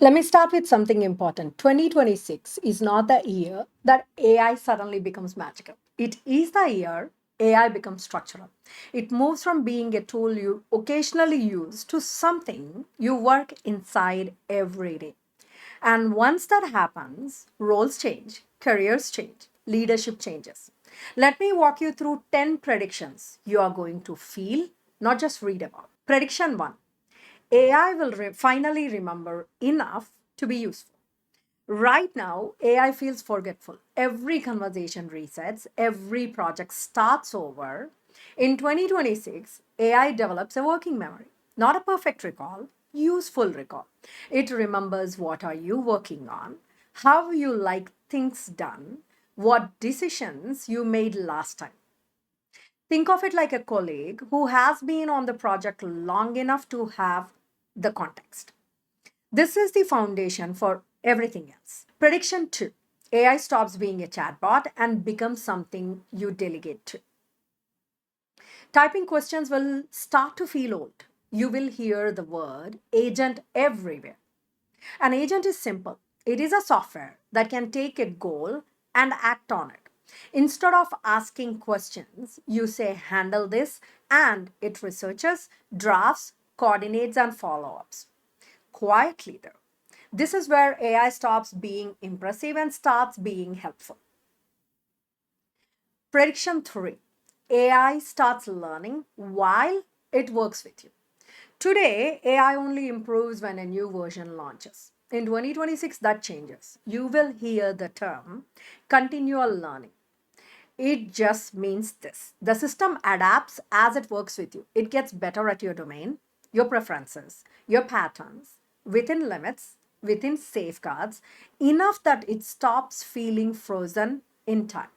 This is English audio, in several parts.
Let me start with something important. 2026 is not the year that AI suddenly becomes magical. It is the year AI becomes structural. It moves from being a tool you occasionally use to something you work inside every day. And once that happens, roles change, careers change, leadership changes. Let me walk you through 10 predictions you are going to feel, not just read about. Prediction 1: AI will finally remember enough to be useful. Right now, AI feels forgetful. Every conversation resets, every project starts over. In 2026, AI develops a working memory, not a perfect recall, useful recall. It remembers what are you working on, how you like things done, what decisions you made last time. Think of it like a colleague who has been on the project long enough to have the context. This is the foundation for everything else. Prediction 2: AI stops being a chatbot and becomes something you delegate to. Typing questions will start to feel old. You will hear the word agent everywhere. An agent is simple, it is a software that can take a goal and act on it. Instead of asking questions, you say handle this, and it researches, drafts, coordinates, and follow ups. Quietly, though. This is where AI stops being impressive and starts being helpful. Prediction 3: AI starts learning while it works with you. Today, AI only improves when a new version launches. In 2026, that changes. You will hear the term continual learning. It just means this: the system adapts as it works with you. It gets better at your domain, your preferences, your patterns, within limits, within safeguards, enough that it stops feeling frozen in time.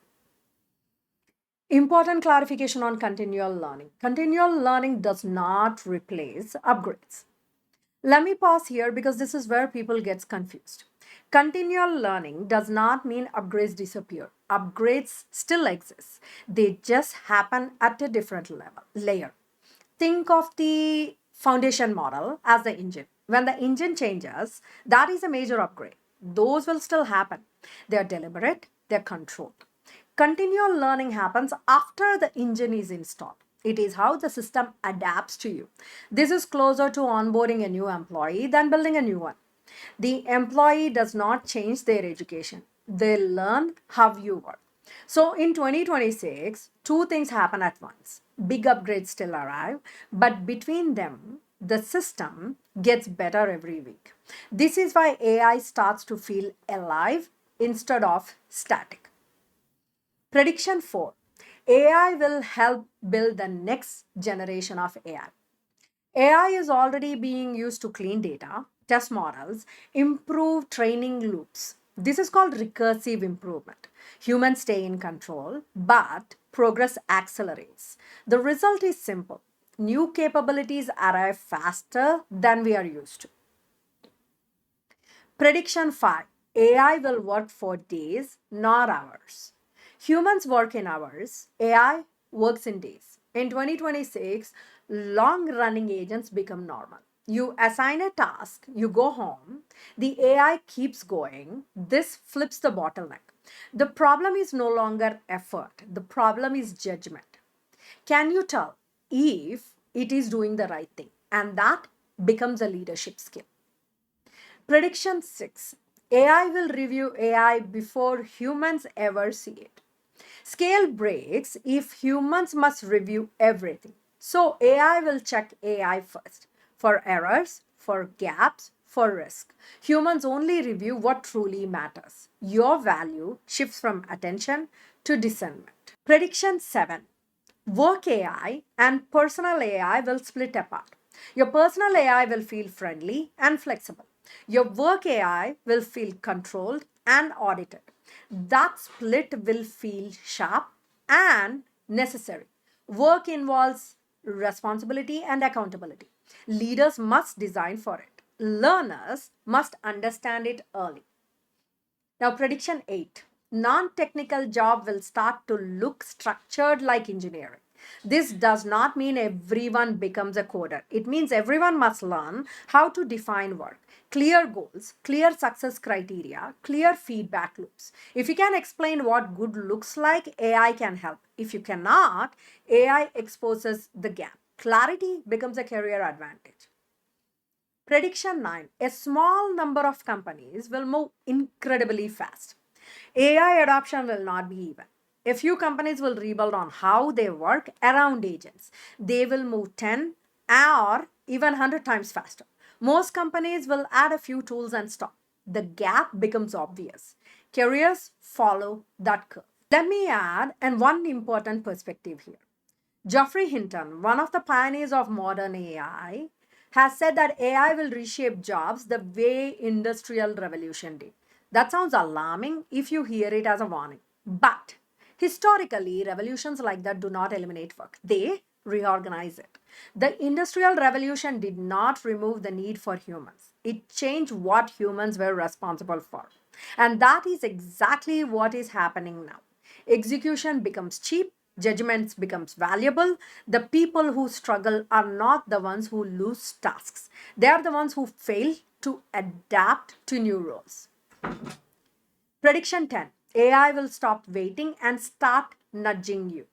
Important clarification on continual learning. Continual learning does not replace upgrades. Let me pause here because this is where people gets confused. Continual learning does not mean upgrades disappear. Upgrades still exist. They just happen at a different level layer. Think of the foundation model as the engine. When the engine changes, that is a major upgrade. Those will still happen. They're deliberate, they're controlled. Continual learning happens after the engine is installed. It is how the system adapts to you. This is closer to onboarding a new employee than building a new one. The employee does not change their education, they learn how you work. So in 2026, two things happen at once. Big upgrades still arrive, but between them, the system gets better every week. This is why AI starts to feel alive instead of static. Prediction 4: AI will help build the next generation of AI. AI is already being used to clean data, test models, improve training loops. This is called recursive improvement. Humans stay in control, but progress accelerates. The result is simple: new capabilities arrive faster than we are used to. Prediction 5: AI will work for days, not hours. Humans work in hours, AI works in days. In 2026, long running agents become normal. You assign a task, you go home, the AI keeps going. This flips the bottleneck. The problem is no longer effort, the problem is judgment. Can you tell if it is doing the right thing? And that becomes a leadership skill. Prediction 6: AI will review AI before humans ever see it. Scale breaks if humans must review everything. So AI will check AI first for errors, for gaps, for risk. Humans only review what truly matters. Your value shifts from attention to discernment. Prediction 7: work AI and personal AI will split apart. Your personal AI will feel friendly and flexible. Your work AI will feel controlled and audited. That split will feel sharp and necessary. Work involves responsibility and accountability. Leaders must design for it. Learners must understand it early. Now, prediction 8: non technical job will start to look structured like engineering. This does not mean everyone becomes a coder. It means everyone must learn how to define work, clear goals, clear success criteria, clear feedback loops. If you can explain what good looks like, AI can help. If you cannot, AI exposes the gap. Clarity becomes a career advantage. Prediction 9: a small number of companies will move incredibly fast. AI adoption will not be even. A few companies will rebuild on how they work around agents. They will move 10 or even 100 times faster. Most companies will add a few tools and stop. The gap becomes obvious. Careers follow that curve. Let me add and one important perspective here. Geoffrey Hinton, one of the pioneers of modern AI, has said that AI will reshape jobs the way industrial revolution did. That sounds alarming if you hear it as a warning. But historically, revolutions like that do not eliminate work. They reorganize it. The industrial revolution did not remove the need for humans. It changed what humans were responsible for. And that is exactly what is happening now. Execution becomes cheap, judgments becomes valuable. The people who struggle are not the ones who lose tasks. They are the ones who fail to adapt to new roles. Prediction 10: AI will stop waiting and start nudging you.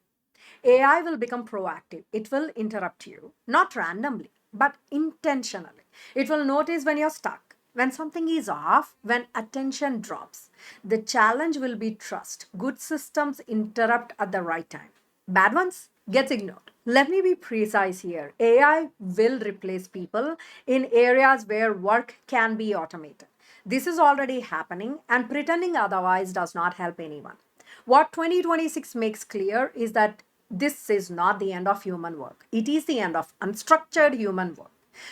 AI will become proactive. It will interrupt you, not randomly, but intentionally. It will notice when you're stuck, when something is off, when attention drops. The challenge will be trust. Good systems interrupt at the right time. Bad ones gets ignored. Let me be precise here. AI will replace people in areas where work can be automated. This is already happening, and pretending otherwise does not help anyone. What 2026 makes clear is that this is not the end of human work. It is the end of unstructured human work.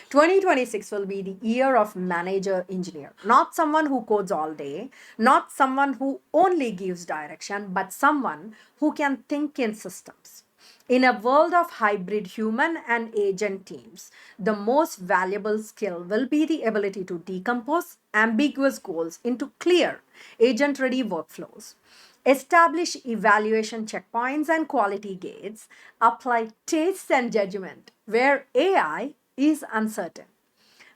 2026 will be the year of manager engineer, not someone who codes all day, not someone who only gives direction, but someone who can think in systems. In a world of hybrid human and agent teams, the most valuable skill will be the ability to decompose ambiguous goals into clear, agent ready workflows. Establish evaluation checkpoints and quality gates. Apply taste and judgment where AI is uncertain.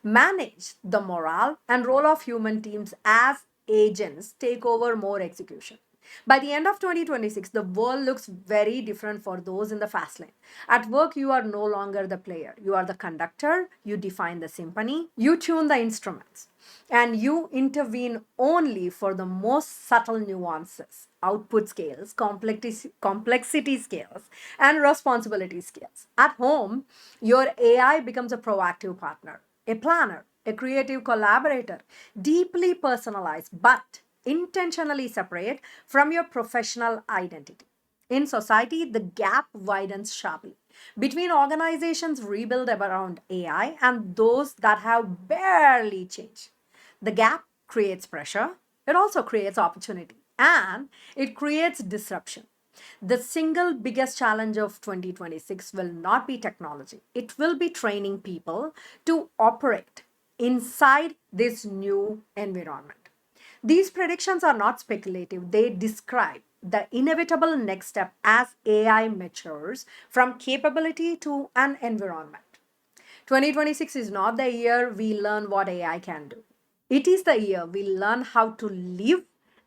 Manage the morale and role of human teams as agents take over more execution. By the end of 2026, the world looks very different for those in the fast lane. At work, you are no longer the player. You are the conductor. You define the symphony. You tune the instruments. And you intervene only for the most subtle nuances: output scales, complexity scales, and responsibility scales. At home, your AI becomes a proactive partner, a planner, a creative collaborator, deeply personalized but intentionally separate from your professional identity. In society, the gap widens sharply between organizations rebuilt around AI and those that have barely changed. The gap creates pressure, it also creates opportunity, and it creates disruption. The single biggest challenge of 2026 will not be technology, it will be training people to operate inside this new environment. These predictions are not speculative, they describe the inevitable next step as AI matures from capability to an environment. 2026 is not the year we learn what AI can do. It is the year we learn how to live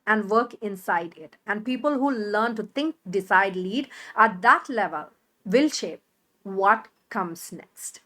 and work inside it. And people who learn to think, decide, lead at that level will shape what comes next.